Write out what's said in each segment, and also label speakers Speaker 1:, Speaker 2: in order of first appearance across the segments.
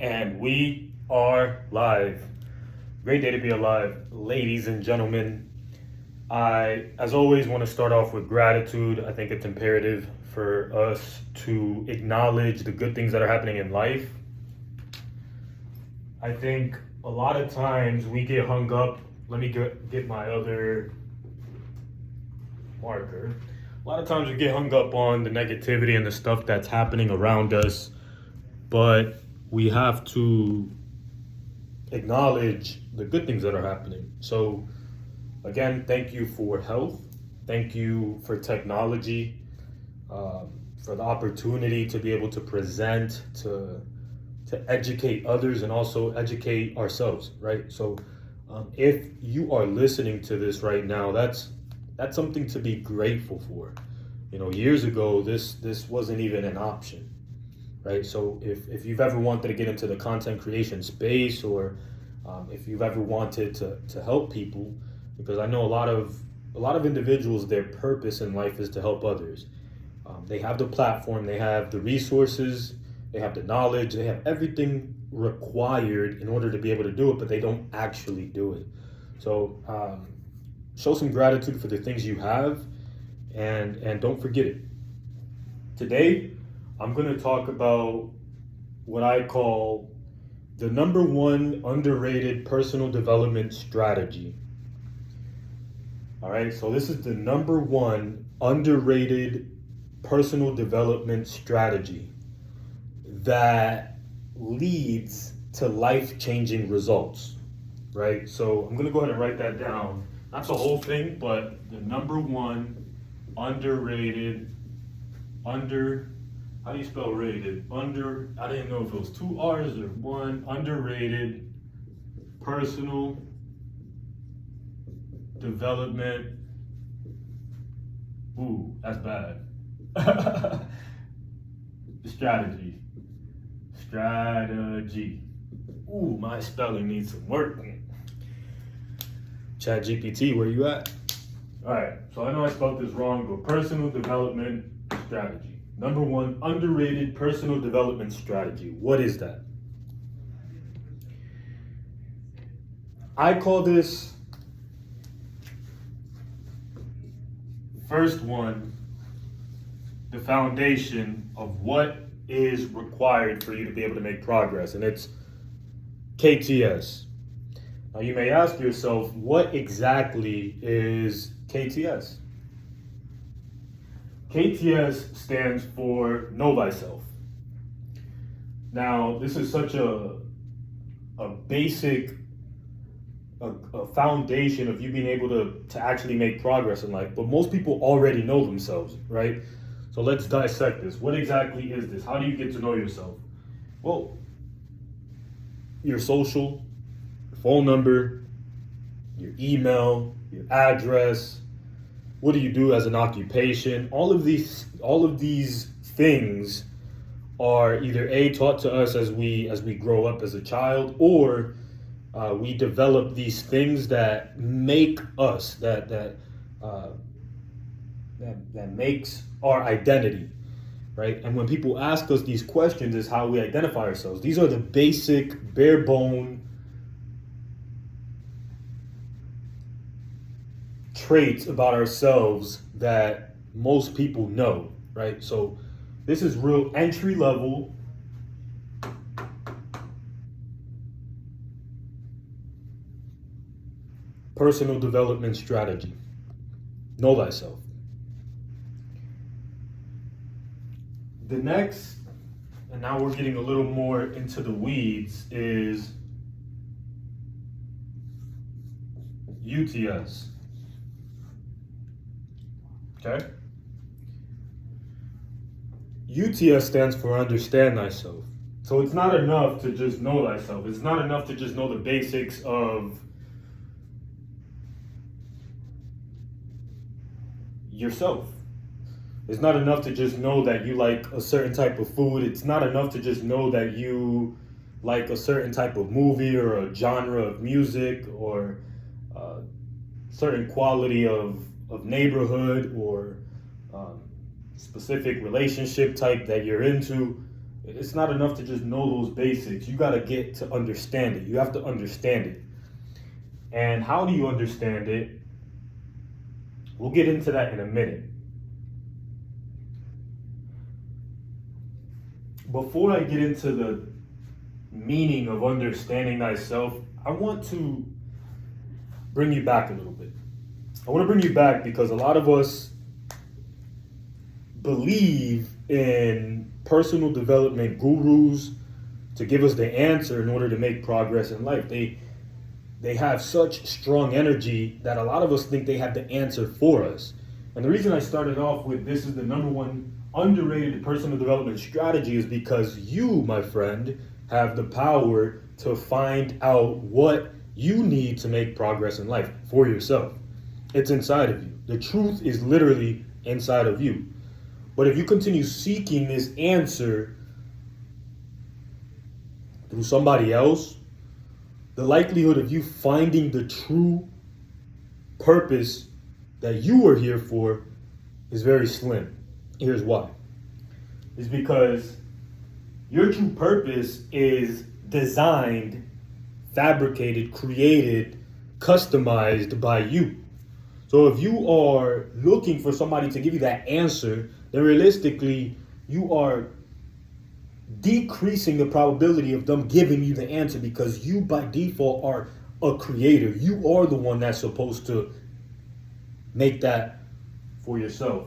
Speaker 1: And we are live. Great day to be alive, ladies and gentlemen. I, as always, want to start off with gratitude. I think it's imperative for us to acknowledge the good things that are happening in life. I think a lot of times we get hung up. Let me get my other marker. A lot of times we get hung up on the negativity and the stuff that's happening around us, but we have to acknowledge the good things that are happening. So, again, thank you for health. Thank you for technology, for the opportunity to be able to present, to educate others, and also educate ourselves. Right. So, if you are listening to this right now, that's something to be grateful for. You know, years ago, this wasn't even an option, right? So if you've ever wanted to get into the content creation space, or if you've ever wanted to help people, because I know a lot of individuals, their purpose in life is to help others. They have the platform, they have the resources, they have the knowledge, they have everything required in order to be able to do it, but they don't actually do it. So show some gratitude for the things you have, and don't forget it. Today, I'm going to talk about what I call the number one underrated personal development strategy. All right, so this is the number one underrated personal development strategy that leads to life-changing results, right? So I'm going to go ahead and write that down. Not the whole thing, but the number one underrated, how do you spell rated? I didn't know if it was two R's or one, underrated personal development. Ooh, that's bad. Strategy. Ooh, my spelling needs some work. Chat GPT, where you at? All right, so I know I spelled this wrong, but personal development strategy. Number one, underrated personal development strategy. What is that? I call this first one the foundation of what is required for you to be able to make progress, and it's KTS. Now, you may ask yourself, what exactly is KTS? KTS stands for Know Thyself. Now, this is such a basic a foundation of you being able to actually make progress in life, but most people already know themselves, right? So let's dissect this. What exactly is this? How do you get to know yourself? Well, your social, your phone number, your email, your address, what do you do as an occupation? All of these things are either taught to us as we grow up as a child, or we develop these things that make us that makes our identity, right? And when people ask us these questions, is how we identify ourselves. These are the basic, bare bone traits about ourselves that most people know, right? So this is real entry level personal development strategy. Know thyself. The next, and now we're getting a little more into the weeds, is UTS. Okay? UTS stands for understand thyself. So it's not enough to just know thyself. It's not enough to just know the basics of yourself. It's not enough to just know that you like a certain type of food. It's not enough to just know that you like a certain type of movie or a genre of music, or certain quality of neighborhood, or specific relationship type that you're into. It's not enough to just know those basics. You got to get to understand it. You have to understand it. And how do you understand it? We'll get into that in a minute. Before I get into the meaning of understanding thyself, I want to bring you back a little bit. I want to bring you back because a lot of us believe in personal development gurus to give us the answer in order to make progress in life. They have such strong energy that a lot of us think they have the answer for us. And the reason I started off with this is the number one underrated personal development strategy is because you, my friend, have the power to find out what you need to make progress in life for yourself. It's inside of you. The truth is literally inside of you. But if you continue seeking this answer through somebody else, the likelihood of you finding the true purpose that you were here for is very slim. Here's why. It's because your true purpose is designed, fabricated, created, customized by you. So if you are looking for somebody to give you that answer, then realistically, you are decreasing the probability of them giving you the answer because you by default are a creator. You are the one that's supposed to make that for yourself.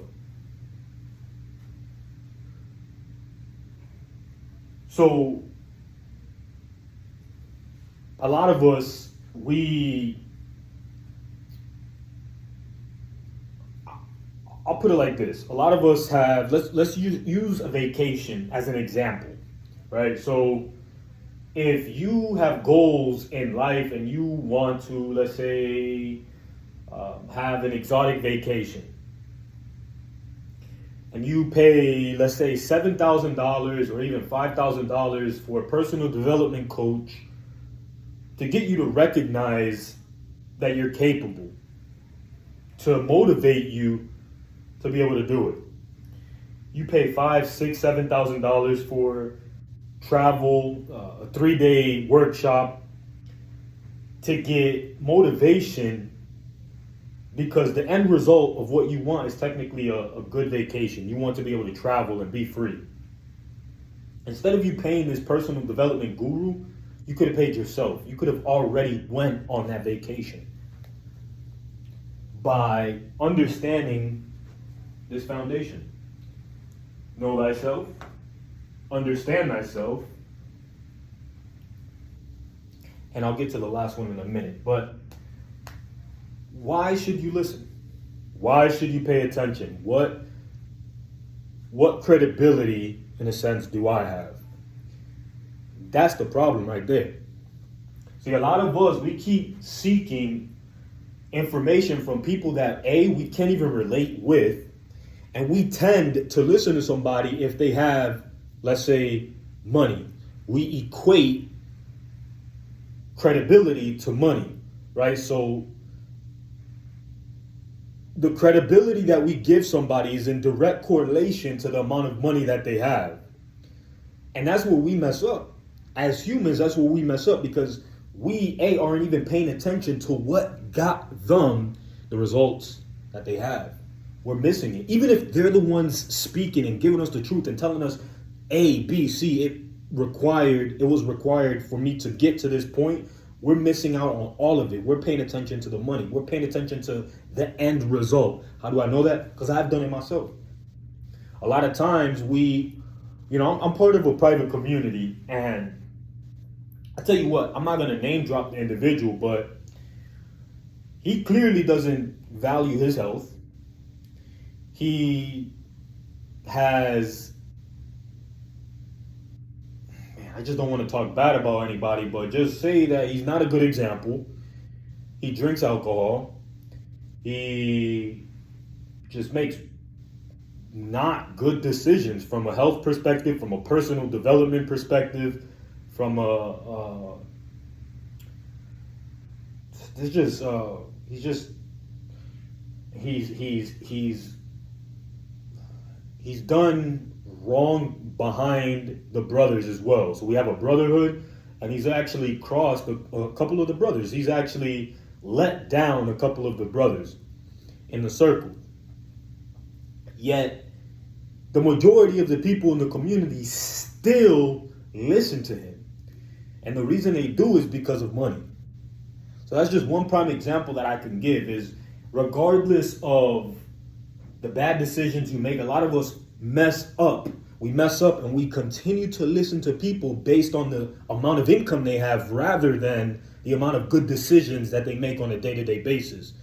Speaker 1: So a lot of us, I'll put it like this. A lot of us have, let's use a vacation as an example, right? So if you have goals in life and you want to, let's say, have an exotic vacation, and you pay, let's say, $7,000 or even $5,000 for a personal development coach to get you to recognize that you're capable, to motivate you to be able to do it. You pay $5,000, $6,000, $7,000 for travel, a 3-day workshop to get motivation because the end result of what you want is technically a good vacation. You want to be able to travel and be free. Instead of you paying this personal development guru, you could have paid yourself. You could have already went on that vacation by understanding this foundation. Know thyself, understand thyself, and I'll get to the last one in a minute. But why should you listen? Why should you pay attention? What credibility, in a sense, do I have? That's the problem right there. See, a lot of us, we keep seeking information from people that we can't even relate with. And we tend to listen to somebody if they have, let's say, money. We equate credibility to money, right? So the credibility that we give somebody is in direct correlation to the amount of money that they have. And that's where we mess up. As humans, that's where we mess up because we, aren't even paying attention to what got them the results that they have. We're missing it. Even if they're the ones speaking and giving us the truth and telling us A, B, C, it was required for me to get to this point, we're missing out on all of it. We're paying attention to the money. We're paying attention to the end result. How do I know that? Because I've done it myself. A lot of times I'm part of a private community, and I tell you what, I'm not going to name drop the individual, but he clearly doesn't value his health. He has, I just don't want to talk bad about anybody, but just say that he's not a good example. He drinks alcohol. He just makes not good decisions from a health perspective, from a personal development perspective, from he's done wrong behind the brothers as well. So we have a brotherhood, and he's actually crossed a couple of the brothers. He's actually let down a couple of the brothers in the circle. Yet, the majority of the people in the community still listen to him. And the reason they do is because of money. So that's just one prime example that I can give is regardless of the bad decisions you make, a lot of us mess up. We mess up and we continue to listen to people based on the amount of income they have rather than the amount of good decisions that they make on a day-to-day basis.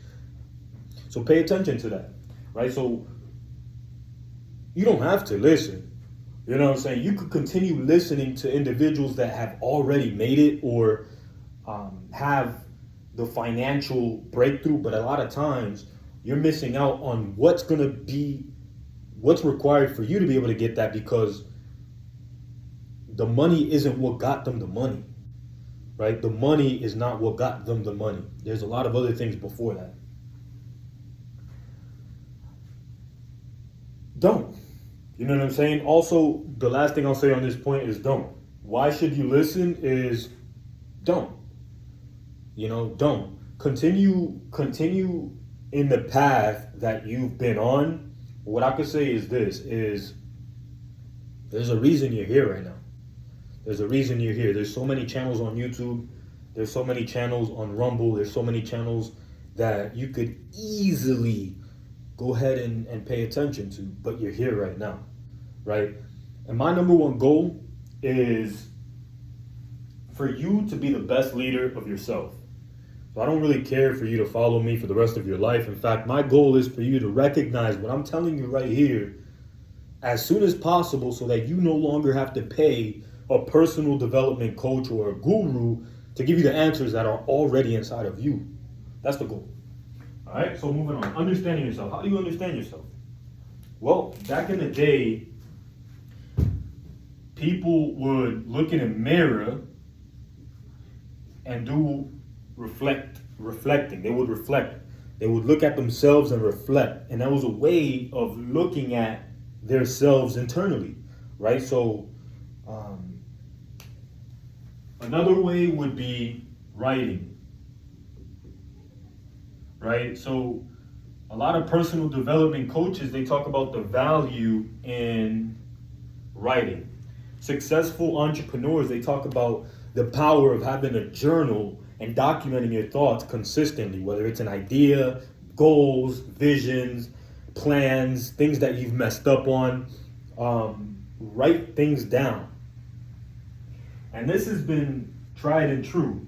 Speaker 1: So pay attention to that, right? So you don't have to listen. You know what I'm saying? You could continue listening to individuals that have already made it or have the financial breakthrough, but a lot of times you're missing out on what's required for you to be able to get that, because the money isn't what got them the money, right? The money is not what got them the money. There's a lot of other things before that. Don't. You know what I'm saying? Also, the last thing I'll say on this point is don't. Why should you listen is don't. You know, don't. Continue in the path that you've been on. What I could say is this, is there's a reason you're here right now. There's a reason you're here. There's so many channels on YouTube. There's so many channels on Rumble. There's so many channels that you could easily go ahead and pay attention to, but you're here right now, right? And my number one goal is for you to be the best leader of yourself. So I don't really care for you to follow me for the rest of your life. In fact, my goal is for you to recognize what I'm telling you right here as soon as possible so that you no longer have to pay a personal development coach or a guru to give you the answers that are already inside of you. That's the goal. All right, so moving on. Understanding yourself. How do you understand yourself? Well, back in the day, people would look in a mirror and do reflecting. They would reflect. They would look at themselves and reflect. And that was a way of looking at themselves internally, right? So another way would be writing, right? So a lot of personal development coaches, they talk about the value in writing. Successful entrepreneurs, they talk about the power of having a journal and documenting your thoughts consistently, whether it's an idea, goals, visions, plans, things that you've messed up on. Write things down. And this has been tried and true,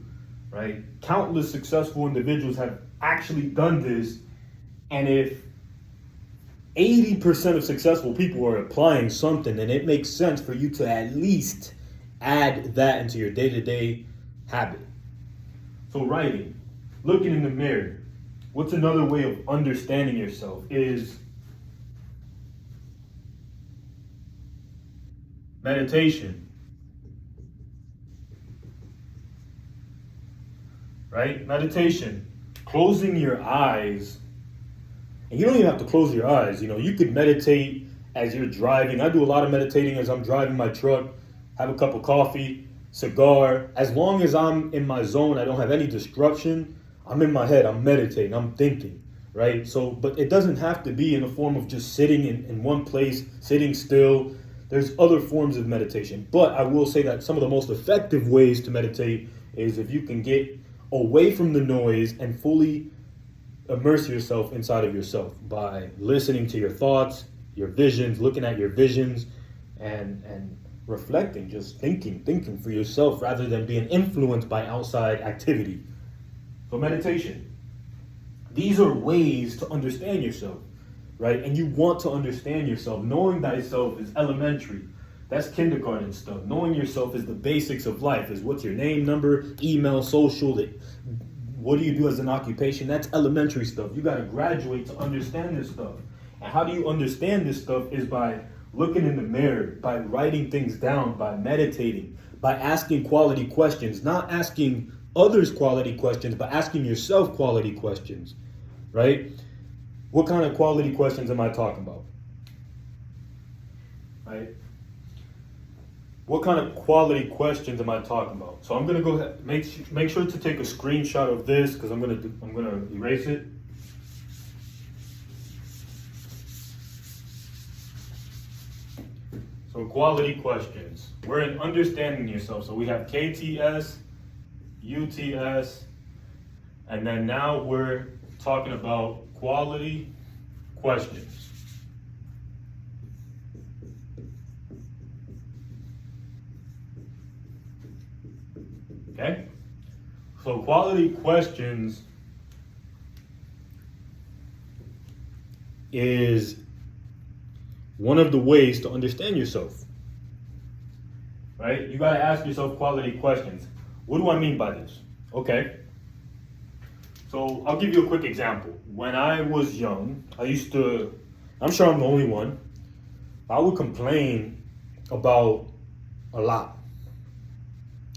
Speaker 1: right? Countless successful individuals have actually done this. And if 80% of successful people are applying something, then it makes sense for you to at least add that into your day-to-day habit. So writing, looking in the mirror. What's another way of understanding yourself is meditation. Right? Meditation. Closing your eyes. And you don't even have to close your eyes. You know, you could meditate as you're driving. I do a lot of meditating as I'm driving my truck, have a cup of coffee, cigar. As long as I'm in my zone, I don't have any disruption. I'm in my head, I'm meditating, I'm thinking, right? So, but it doesn't have to be in the form of just sitting in one place, sitting still. There's other forms of meditation. But I will say that some of the most effective ways to meditate is if you can get away from the noise and fully immerse yourself inside of yourself by listening to your thoughts, your visions, looking at your visions, and reflecting, just thinking for yourself rather than being influenced by outside activity. So meditation. These are ways to understand yourself, right? And you want to understand yourself. Knowing thyself is elementary. That's kindergarten stuff. Knowing yourself is the basics of life. Is what's your name, number, email, social, what do you do as an occupation? That's elementary stuff. You got to graduate to understand this stuff. And how do you understand this stuff is by looking in the mirror, by writing things down, by meditating, by asking quality questions, not asking others quality questions, but asking yourself quality questions, right? What kind of quality questions am I talking about? right? What kind of quality questions am I talking about? So I'm gonna go ahead, make sure to take a screenshot of this because I'm gonna erase it. So quality questions. We're in understanding yourself. So we have KTS, UTS, and then now we're talking about quality questions. Okay? So quality questions is one of the ways to understand yourself. Right? You got to ask yourself quality questions. What do I mean by this? Okay. So I'll give you a quick example. When I was young, I'm sure I'm the only one, I would complain about a lot.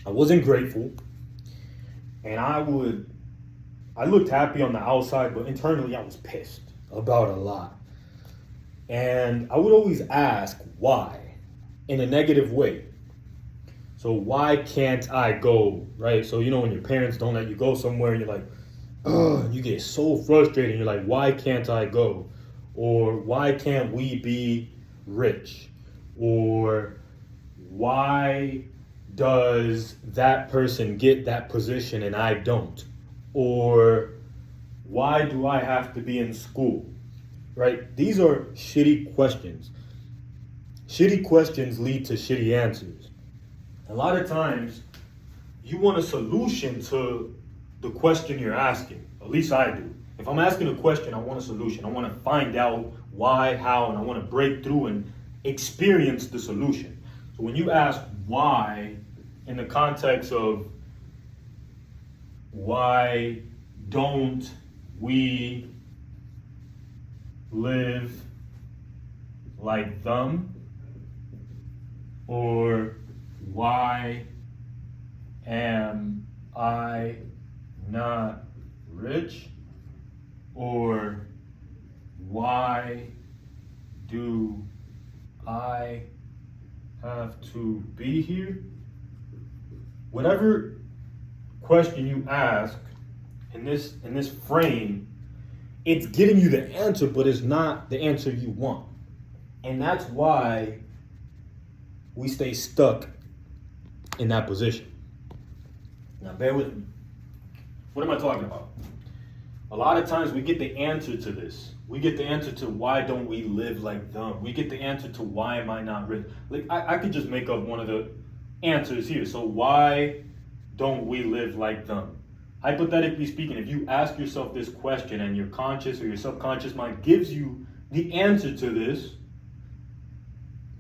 Speaker 1: I wasn't grateful, and I looked happy on the outside, but internally I was pissed about a lot. And I would always ask why in a negative way. So why can't I go, right? So when your parents don't let you go somewhere and you're like, ugh, you get so frustrated and you're like, why can't I go? Or why can't we be rich? Or why does that person get that position and I don't? Or why do I have to be in school? Right? These are shitty questions. Shitty questions lead to shitty answers. A lot of times, you want a solution to the question you're asking. At least I do. If I'm asking a question, I want a solution. I want to find out why, how, and I want to break through and experience the solution. So when you ask why, in the context of why don't we live like them, or why am I not rich, or why do I have to be here? Whatever question you ask in this frame, it's getting you the answer, but it's not the answer you want. And that's why we stay stuck in that position. Now, bear with me. What am I talking about? A lot of times we get the answer to this. We get the answer to why don't we live like them. We get the answer to why am I not rich. Like I could just make up one of the answers here. So why don't we live like them? Hypothetically speaking, if you ask yourself this question and your conscious or your subconscious mind gives you the answer to this,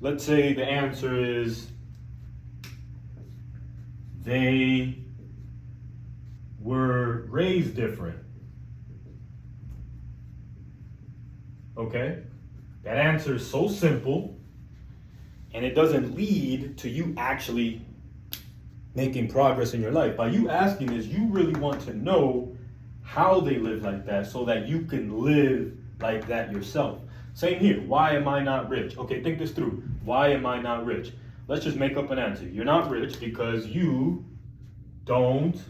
Speaker 1: let's say the answer is they were raised different. Okay? That answer is so simple, and it doesn't lead to you actually making progress in your life. By you asking this, you really want to know how they live like that so that you can live like that yourself. Same here. Why am I not rich? Okay, think this through. Why am I not rich? Let's just make up an answer. You're not rich because you don't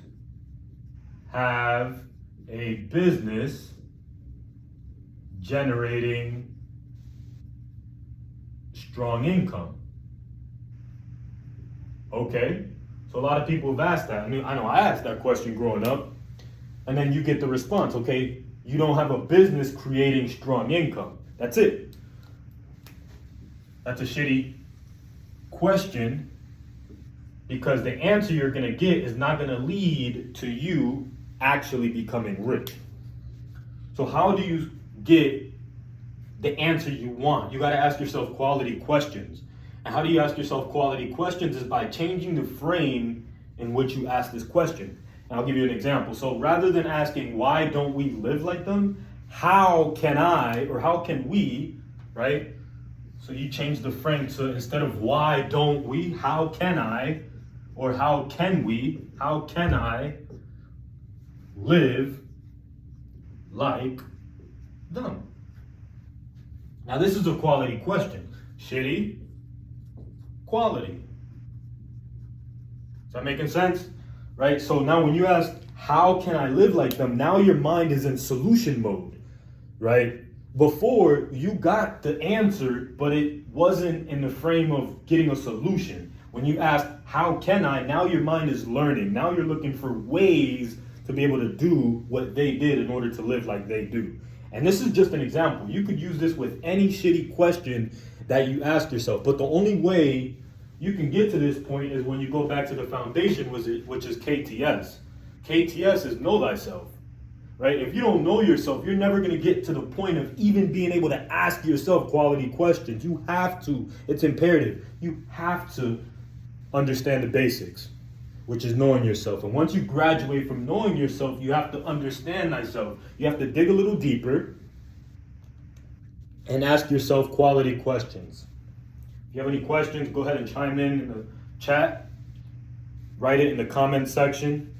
Speaker 1: have a business generating strong income. Okay? So a lot of people have asked that. I mean, I know I asked that question growing up, and then you get the response, okay, you don't have a business creating strong income. That's it. That's a shitty question because the answer you're going to get is not going to lead to you actually becoming rich. So how do you get the answer you want? You got to ask yourself quality questions. And how do you ask yourself quality questions is by changing the frame in which you ask this question. And I'll give you an example. So rather than asking, why don't we live like them? How can I, or how can we, right? So you change the frame to instead of why don't we, how can I, or how can we, how can I live like them? Now this is a quality question. Shitty, quality. Is that making sense? Right? So now when you ask, how can I live like them? Now your mind is in solution mode, right? Before, you got the answer, but it wasn't in the frame of getting a solution. When you ask, how can I? Now your mind is learning. Now you're looking for ways to be able to do what they did in order to live like they do. And this is just an example. You could use this with any shitty question that you ask yourself. But the only way you can get to this point is when you go back to the foundation, which is KTS. KTS is know thyself, right? If you don't know yourself, you're never going to get to the point of even being able to ask yourself quality questions. You have to. It's imperative. You have to understand the basics, which is knowing yourself. And once you graduate from knowing yourself, you have to understand thyself. You have to dig a little deeper and ask yourself quality questions. If you have any questions, go ahead and chime in the chat. Write it in the comment section.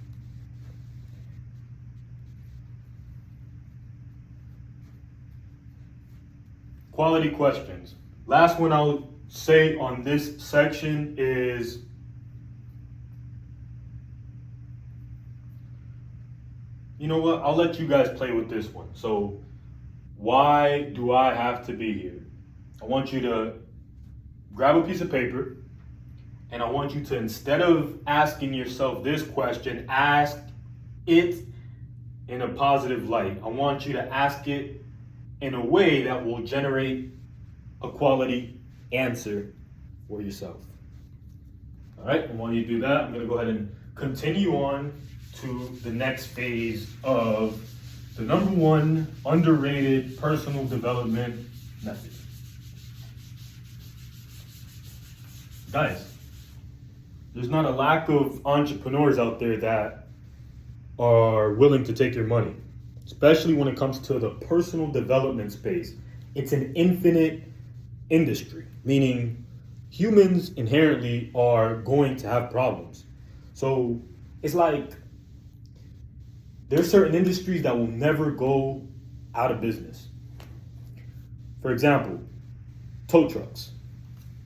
Speaker 1: Quality questions. Last one I'll say on this section is you know what? I'll let you guys play with this one. So, why do I have to be here? I want you to grab a piece of paper and I want you to, instead of asking yourself this question, ask it in a positive light. I want you to ask it in a way that will generate a quality answer for yourself. All right, and while you do that, I'm going to go ahead and continue on to the next phase of the number one underrated personal development method. Guys, there's not a lack of entrepreneurs out there that are willing to take your money, especially when it comes to the personal development space. It's an infinite industry, meaning humans inherently are going to have problems. So it's like there's certain industries that will never go out of business. For example, tow trucks.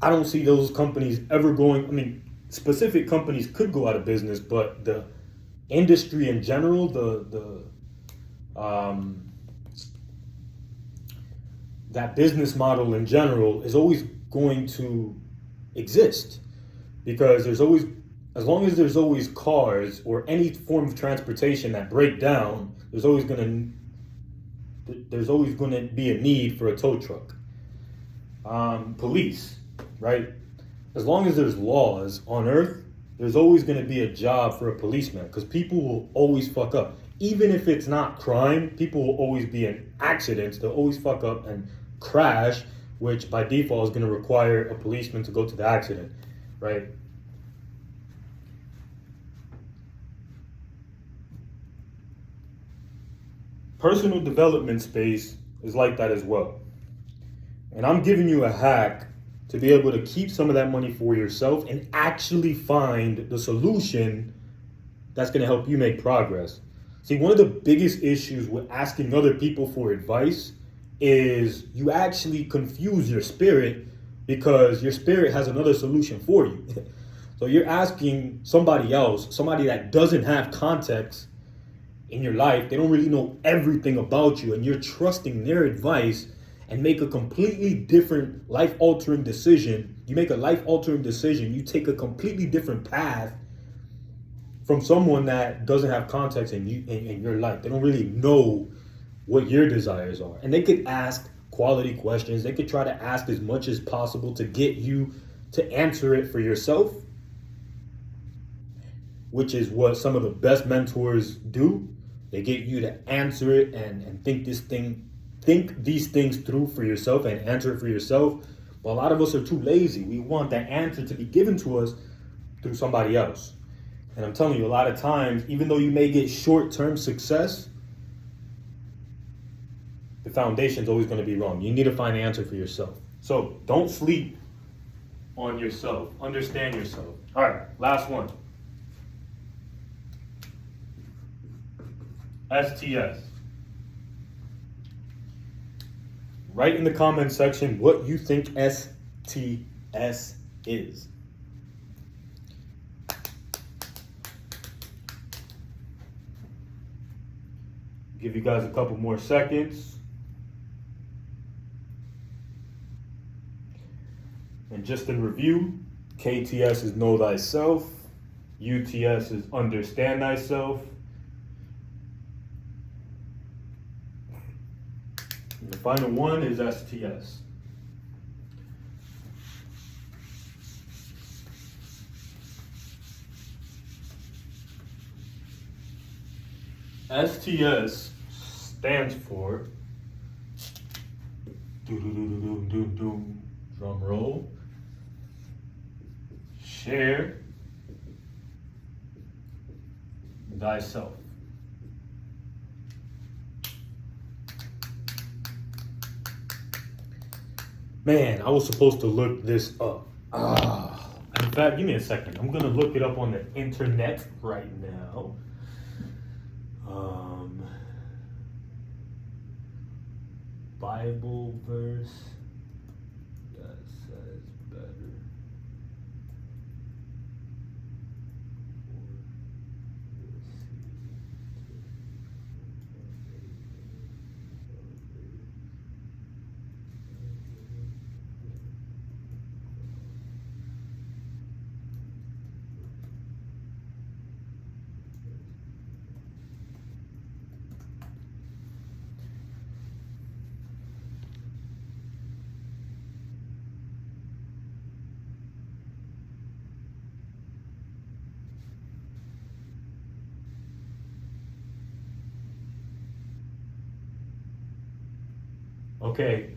Speaker 1: I don't see those companies ever going, I mean, specific companies could go out of business, but the industry in general, that business model in general is always going to exist, because there's always, as long as there's always cars or any form of transportation that break down, there's always going to be a need for a tow truck. Police, right? As long as there's laws on earth, there's always going to be a job for a policeman, because people will always fuck up. Even if it's not crime, people will always be in accidents. They'll always fuck up and crash, which by default is going to require a policeman to go to the accident, right? Personal development space is like that as well. And I'm giving you a hack to be able to keep some of that money for yourself and actually find the solution that's going to help you make progress. See, one of the biggest issues with asking other people for advice is you actually confuse your spirit, because your spirit has another solution for you. So you're asking somebody else, somebody that doesn't have context in your life, they don't really know everything about you, and you're trusting their advice and make a completely different life-altering decision. You make a life-altering decision, you take a completely different path from someone that doesn't have context in your life. They don't really know what your desires are. And they could ask quality questions. They could try to ask as much as possible to get you to answer it for yourself, which is what some of the best mentors do. They get you to answer it and think these things through for yourself and answer it for yourself. But a lot of us are too lazy. We want that answer to be given to us through somebody else. And I'm telling you, a lot of times, even though you may get short-term success, the foundation is always going to be wrong. You need to find the answer for yourself. So don't sleep on yourself. Understand yourself. All right, last one. STS. Write in the comment section what you think STS is. Give you guys a couple more seconds. And just in review, KTS is know thyself, UTS is understand thyself, and the final one is STS. STS stands for drum roll, share thyself. Man, I was supposed to look this up. In fact, give me a second. I'm gonna look it up on the internet right now. Bible verse that says better okay.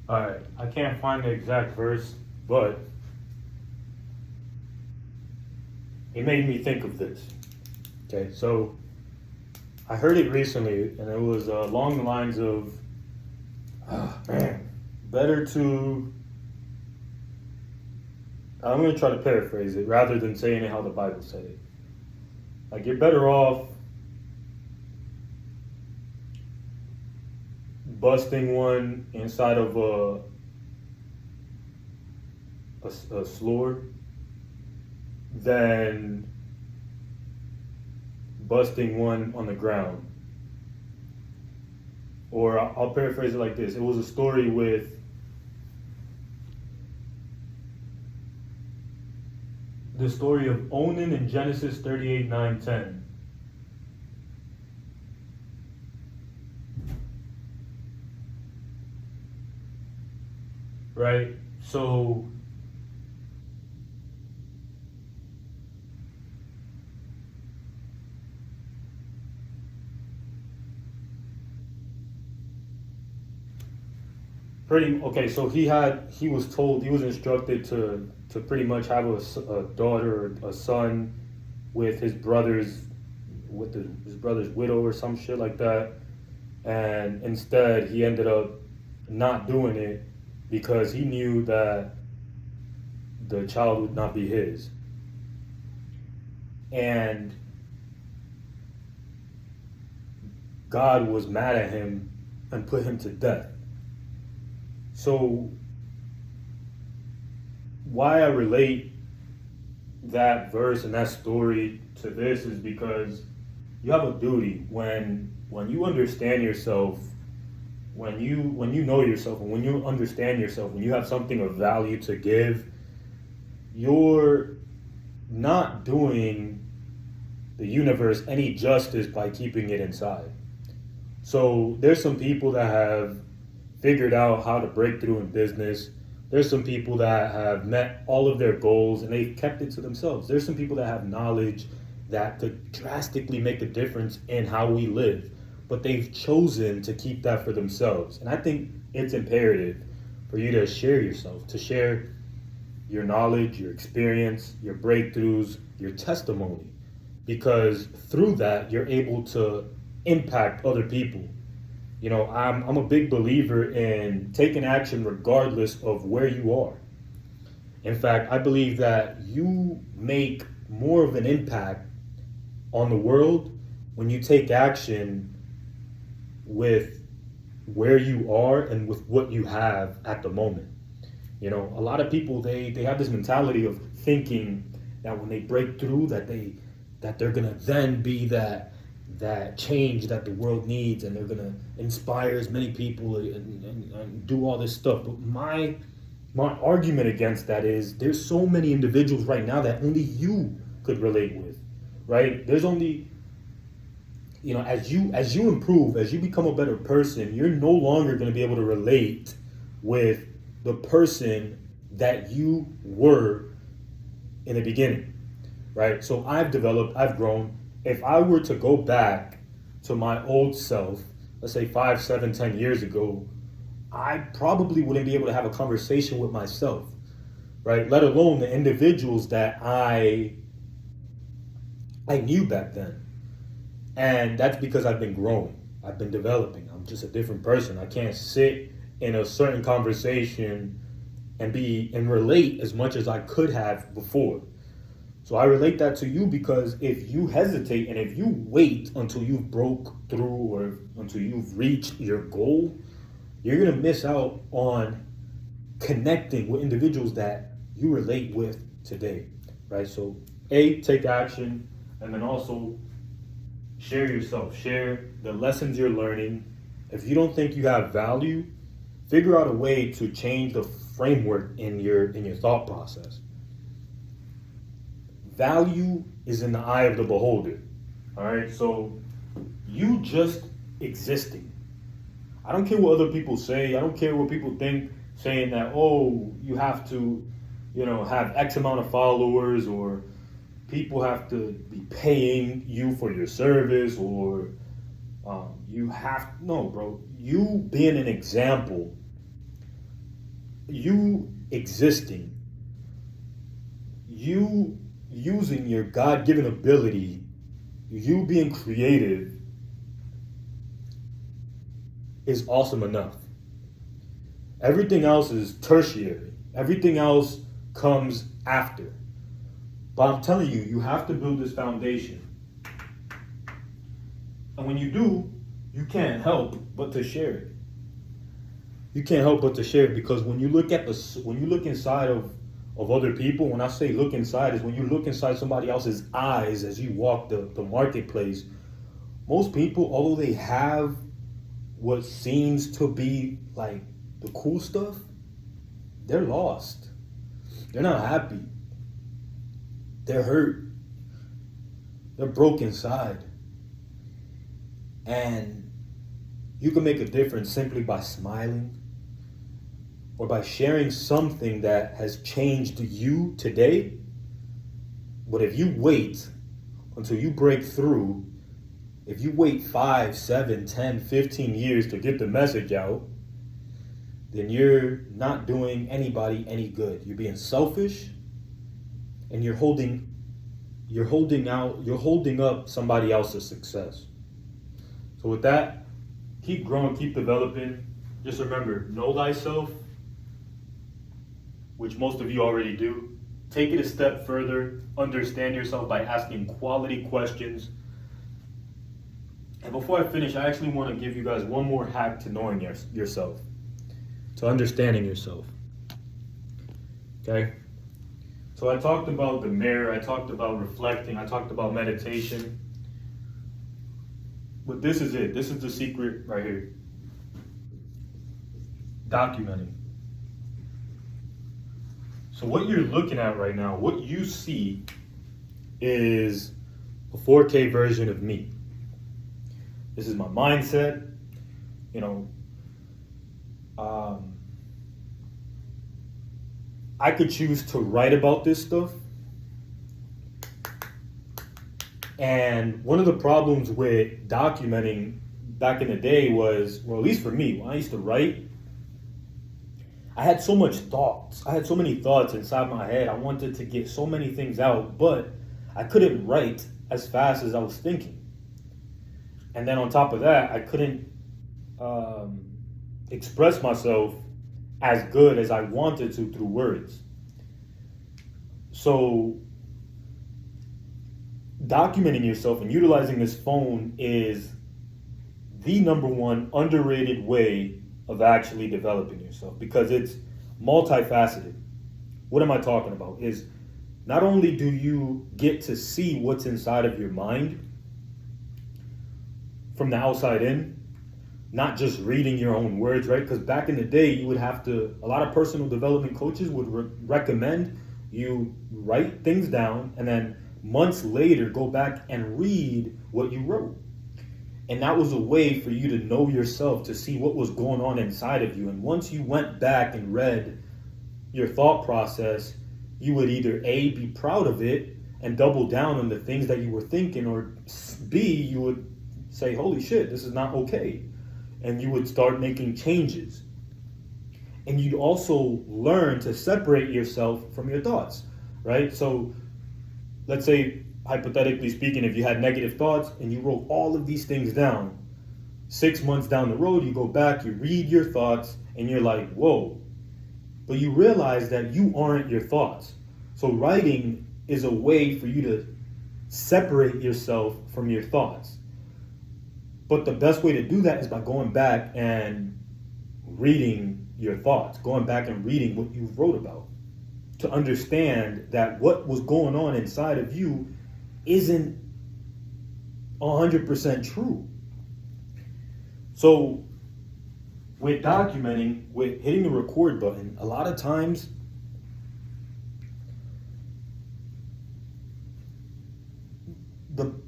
Speaker 1: All right, I can't find the exact verse, but it made me think of this. Okay, so I heard it recently, and it was along the lines of, better to. I'm going to try to paraphrase it rather than saying it how the Bible said it. Like, you're better off busting one inside of a slough than busting one on the ground. Or I'll paraphrase it like this. It was a story with the story of Onan in Genesis 38, 9, 10. Right? So so he was instructed to pretty much have a daughter or a son with his brother's widow or some shit like that, and instead he ended up not doing it because he knew that the child would not be his. And God was mad at him and put him to death. So why I relate that verse and that story to this is because you have a duty when you understand yourself when you know yourself and when you understand yourself, when you have something of value to give, you're not doing the universe any justice by keeping it inside. So there's some people that have figured out how to break through in business. There's some people that have met all of their goals and they've kept it to themselves. There's some people that have knowledge that could drastically make a difference in how we live, but they've chosen to keep that for themselves. And I think it's imperative for you to share yourself, to share your knowledge, your experience, your breakthroughs, your testimony, because through that, you're able to impact other people. You know, I'm a big believer in taking action regardless of where you are. In fact, I believe that you make more of an impact on the world when you take action with where you are and with what you have at the moment. You know, a lot of people they have this mentality of thinking that when they break through that they're gonna then be that change that the world needs, and they're gonna inspire as many people and do all this stuff. But my argument against that is there's so many individuals right now that only you could relate with, right? There's only, you know, as you improve, as you become a better person, you're no longer going to be able to relate with the person that you were in the beginning, right? So I've developed, I've grown. If I were to go back to my old self, let's say 5, 7, 10 years ago, I probably wouldn't be able to have a conversation with myself, right? Let alone the individuals that I knew back then. And that's because I've been growing. I've been developing. I'm just a different person. I can't sit in a certain conversation and relate as much as I could have before. So I relate that to you because if you hesitate and if you wait until you've broke through or until you've reached your goal, you're going to miss out on connecting with individuals that you relate with today, right? So take action, and then also share yourself, share the lessons you're learning. If you don't think you have value, figure out a way to change the framework in your thought process. Value is in the eye of the beholder. All right, so you just existing. I don't care what other people say. I don't care what people think, saying that, oh, you have to, have X amount of followers, or people have to be paying you for your service, or no, bro. You being an example, you existing, you using your God-given ability, you being creative is awesome enough. Everything else is tertiary. Everything else comes after. But I'm telling you, you have to build this foundation. And when you do, you can't help but to share it. You can't help but to share it, because when you look inside of other people, when I say look inside, is when you look inside somebody else's eyes as you walk the marketplace. Most people, although they have what seems to be like the cool stuff, they're lost. They're not happy. They're hurt. They're broke inside. And you can make a difference simply by smiling or by sharing something that has changed you today. But if you wait until you break through, if you wait 5, 7, 10, 15 years to get the message out, then you're not doing anybody any good. You're being selfish, and you're holding up somebody else's success. So with that, keep growing, keep developing. Just remember, know thyself, which most of you already do. Take it a step further. Understand yourself by asking quality questions. And before I finish, I actually want to give you guys one more hack to knowing yourself, to understanding yourself. Okay? So I talked about the mirror, I talked about reflecting, I talked about meditation. But this is it. This is the secret right here. documenting. So what you're looking at right now, what you see is a 4K version of me. This is my mindset, you know. I could choose to write about this stuff. And one of the problems with documenting back in the day was, well, at least for me, when I used to write, I had so much thoughts. I had so many thoughts inside my head. I wanted to get so many things out, but I couldn't write as fast as I was thinking. And then on top of that, I couldn't express myself as good as I wanted to through words. So documenting yourself and utilizing this phone is the number one underrated way of actually developing yourself, because it's multifaceted. What am I talking about? Is not only do you get to see what's inside of your mind from the outside in, not just reading your own words, right? Because back in the day, you would have to, a lot of personal development coaches would recommend you write things down and then months later go back and read what you wrote. And that was a way for you to know yourself, to see what was going on inside of you. And once you went back and read your thought process, you would either A, be proud of it and double down on the things that you were thinking, or B, you would say, holy shit, this is not okay. And you would start making changes. And you'd also learn to separate yourself from your thoughts, right? So let's say, hypothetically speaking, if you had negative thoughts and you wrote all of these things down, 6 months down the road, you go back, you read your thoughts, and you're like, whoa. But you realize that you aren't your thoughts. So writing is a way for you to separate yourself from your thoughts. But the best way to do that is by going back and reading your thoughts, going back and reading what you wrote about, to understand that what was going on inside of you isn't 100% true. So with documenting, with hitting the record button, a lot of times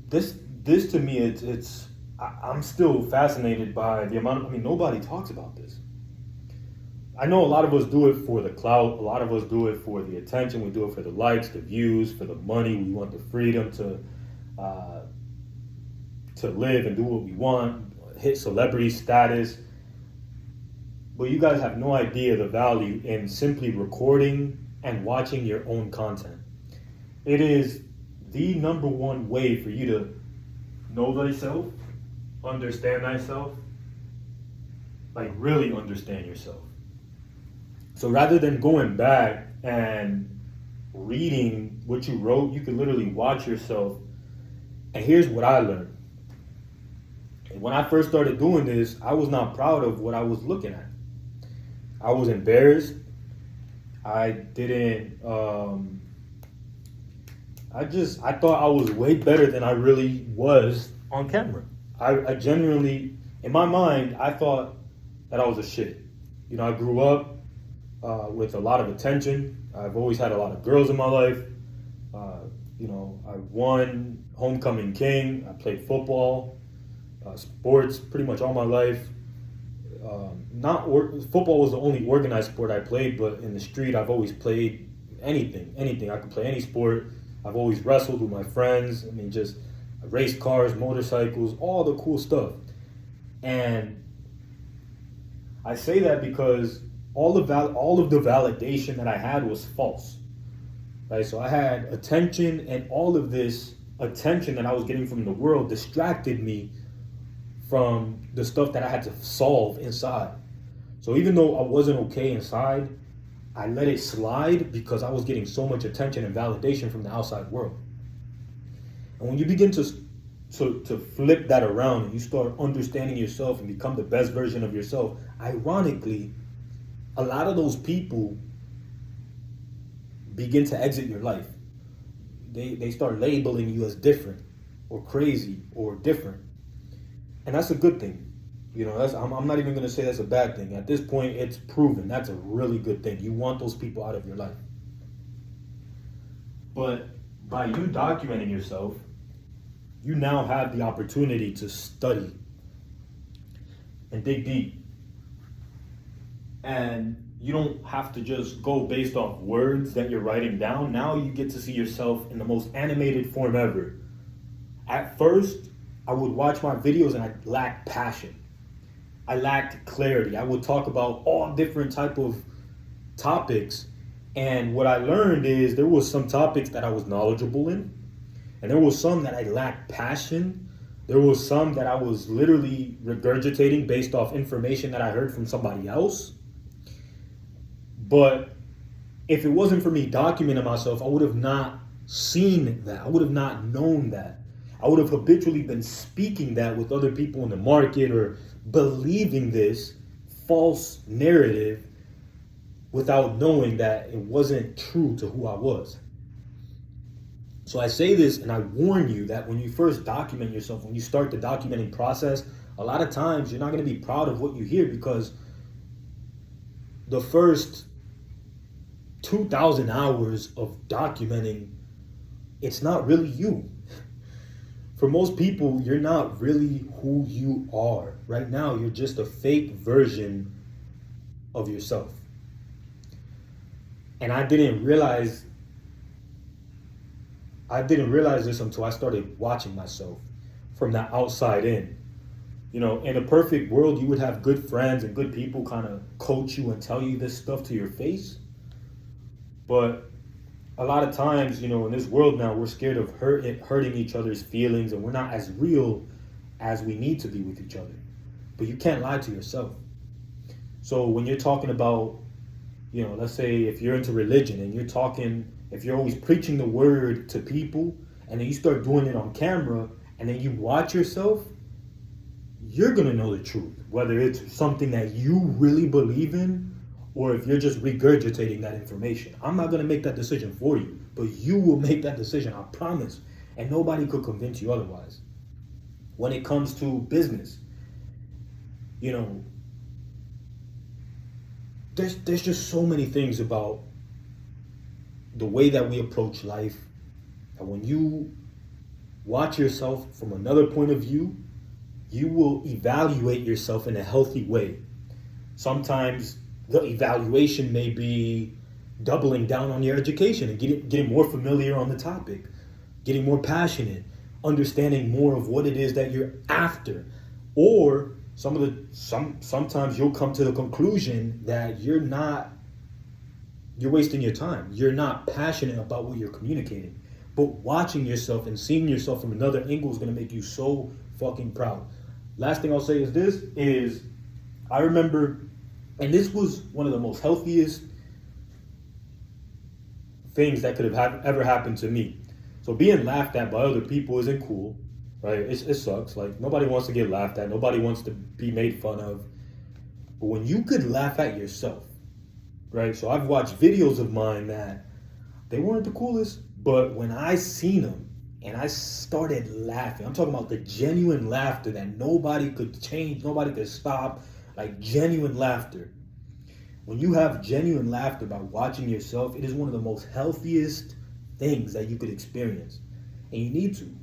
Speaker 1: this to me, I'm still fascinated by the amount of, nobody talks about this. I know a lot of us do it for the clout. A lot of us do it for the attention. We do it for the likes, the views, for the money. We want the freedom to live and do what we want, hit celebrity status. But you guys have no idea the value in simply recording and watching your own content. It is the number one way for you to know thyself, understand thyself, like really understand yourself. So rather than going back and reading what you wrote, you can literally watch yourself. And here's what I learned. When I first started doing this, I was not proud of what I was looking at. I was embarrassed. I didn't, I thought I was way better than I really was on camera. I genuinely, in my mind, I thought that I was a shit. I grew up with a lot of attention. I've always had a lot of girls in my life. I won homecoming king. I played football, sports pretty much all my life. Football was the only organized sport I played, but in the street I've always played anything. I could play any sport. I've always wrestled with my friends. Just raced cars, motorcycles, all the cool stuff. And I say that because all of the validation that I had was false, right? So I had attention, and all of this attention that I was getting from the world distracted me from the stuff that I had to solve inside. So even though I wasn't okay inside, I let it slide because I was getting so much attention and validation from the outside world. And when you begin to flip that around and you start understanding yourself and become the best version of yourself, ironically, a lot of those people begin to exit your life. They start labeling you as different or crazy or different. And that's a good thing. I'm not even going to say that's a bad thing. At this point, it's proven that's a really good thing. You want those people out of your life. But by you documenting yourself, you now have the opportunity to study and dig deep. And you don't have to just go based off words that you're writing down. Now you get to see yourself in the most animated form ever. At first, I would watch my videos and I lacked passion. I lacked clarity. I would talk about all different type of topics. And what I learned is there was some topics that I was knowledgeable in, and there was some that I lacked passion. There was some that I was literally regurgitating based off information that I heard from somebody else. But if it wasn't for me documenting myself, I would have not seen that. I would have not known that. I would have habitually been speaking that with other people in the market or believing this false narrative without knowing that it wasn't true to who I was. So I say this and I warn you that when you first document yourself, when you start the documenting process, a lot of times you're not going to be proud of what you hear because the first 2,000 hours of documenting, it's not really you. For most people, you're not really who you are. Right now, you're just a fake version of yourself. And I didn't realize this until I started watching myself from the outside in. In a perfect world, you would have good friends and good people kind of coach you and tell you this stuff to your face. But a lot of times, in this world now, we're scared of hurting each other's feelings, and we're not as real as we need to be with each other. But you can't lie to yourself. So when you're talking about, let's say if you're into religion and if you're always preaching the word to people, and then you start doing it on camera, and then you watch yourself, you're going to know the truth, whether it's something that you really believe in or if you're just regurgitating that information. I'm not going to make that decision for you, but you will make that decision, I promise. And nobody could convince you otherwise. When it comes to business, there's just so many things about the way that we approach life. And when you watch yourself from another point of view, you will evaluate yourself in a healthy way. Sometimes the evaluation may be doubling down on your education and getting more familiar on the topic, getting more passionate, understanding more of what it is that you're after. Or sometimes you'll come to the conclusion that you're wasting your time. You're not passionate about what you're communicating. But watching yourself and seeing yourself from another angle is going to make you so fucking proud. Last thing I'll say is I remember, and this was one of the most healthiest things that could have ever happened to me. So being laughed at by other people isn't cool, right? It sucks. Like, nobody wants to get laughed at. Nobody wants to be made fun of. But when you could laugh at yourself, right? So I've watched videos of mine that they weren't the coolest, but when I seen them and I started laughing, I'm talking about the genuine laughter that nobody could change, nobody could stop, like genuine laughter. When you have genuine laughter by watching yourself, it is one of the most healthiest things that you could experience. And you need to,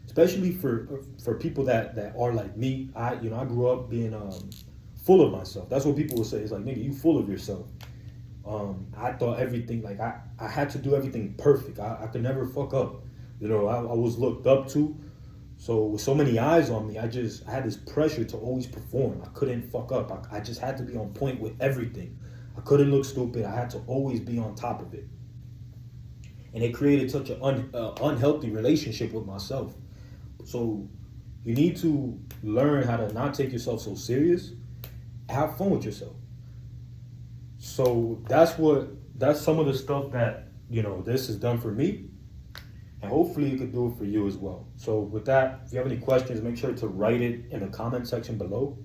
Speaker 1: especially for people that are like me. I grew up being full of myself. That's what people will say. It's like, nigga, you full of yourself. I thought everything, like I had to do everything perfect. I could never fuck up. I was looked up to. So with so many eyes on me, I had this pressure to always perform. I couldn't fuck up. I just had to be on point with everything. I couldn't look stupid. I had to always be on top of it. And it created such an unhealthy relationship with myself. So you need to learn how to not take yourself so serious. Have fun with yourself. So that's some of the stuff that, this has done for me. And hopefully you could do it for you as well. So with that, if you have any questions, make sure to write it in the comment section below.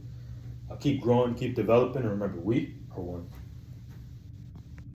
Speaker 1: I'll keep growing, keep developing, and remember, we are one.